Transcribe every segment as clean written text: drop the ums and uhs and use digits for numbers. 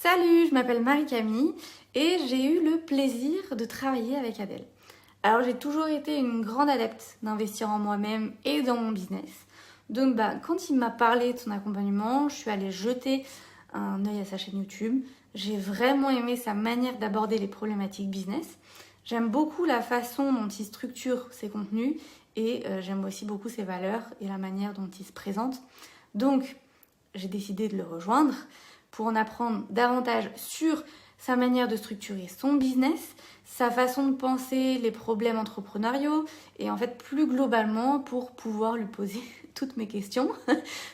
Salut, je m'appelle Marie-Camille et j'ai eu le plaisir de travailler avec Adèle. Alors j'ai toujours été une grande adepte d'investir en moi-même et dans mon business. Donc quand il m'a parlé de son accompagnement, je suis allée jeter un œil à sa chaîne YouTube. J'ai vraiment aimé sa manière d'aborder les problématiques business. J'aime beaucoup la façon dont il structure ses contenus et j'aime aussi beaucoup ses valeurs et la manière dont il se présente. Donc j'ai décidé de le rejoindre pour en apprendre davantage sur sa manière de structurer son business, sa façon de penser les problèmes entrepreneuriaux et en fait plus globalement pour pouvoir lui poser toutes mes questions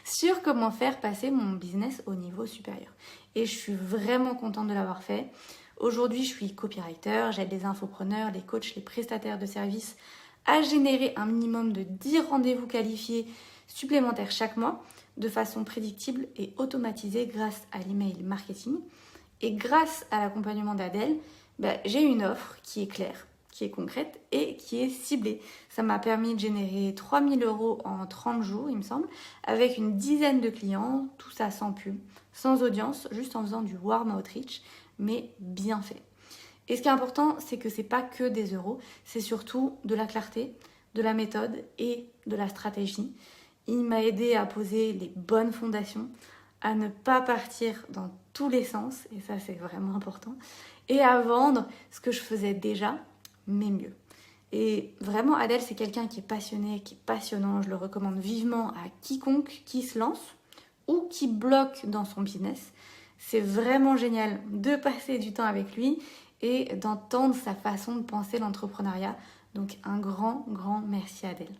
sur comment faire passer mon business au niveau supérieur. Et je suis vraiment contente de l'avoir fait. Aujourd'hui, je suis copywriter, j'aide les infopreneurs, les coachs, les prestataires de services à générer un minimum de 10 rendez-vous qualifiés supplémentaires chaque mois de façon prédictible et automatisée grâce à l'email marketing. Et grâce à l'accompagnement d'Adèle, j'ai une offre qui est claire, qui est concrète et qui est ciblée. Ça m'a permis de générer 3 000 € en 30 jours, il me semble, avec une dizaine de clients, tout ça sans pub, sans audience, juste en faisant du warm outreach, mais bien fait. Et ce qui est important, c'est que c'est pas que des euros, c'est surtout de la clarté, de la méthode et de la stratégie. Il m'a aidé à poser les bonnes fondations, à ne pas partir dans tous les sens, et ça c'est vraiment important, et à vendre ce que je faisais déjà, mais mieux. Et vraiment, Adèle, c'est quelqu'un qui est passionné, qui est passionnant. Je le recommande vivement à quiconque qui se lance ou qui bloque dans son business. C'est vraiment génial de passer du temps avec lui et d'entendre sa façon de penser l'entrepreneuriat. Donc un grand merci à Adèle.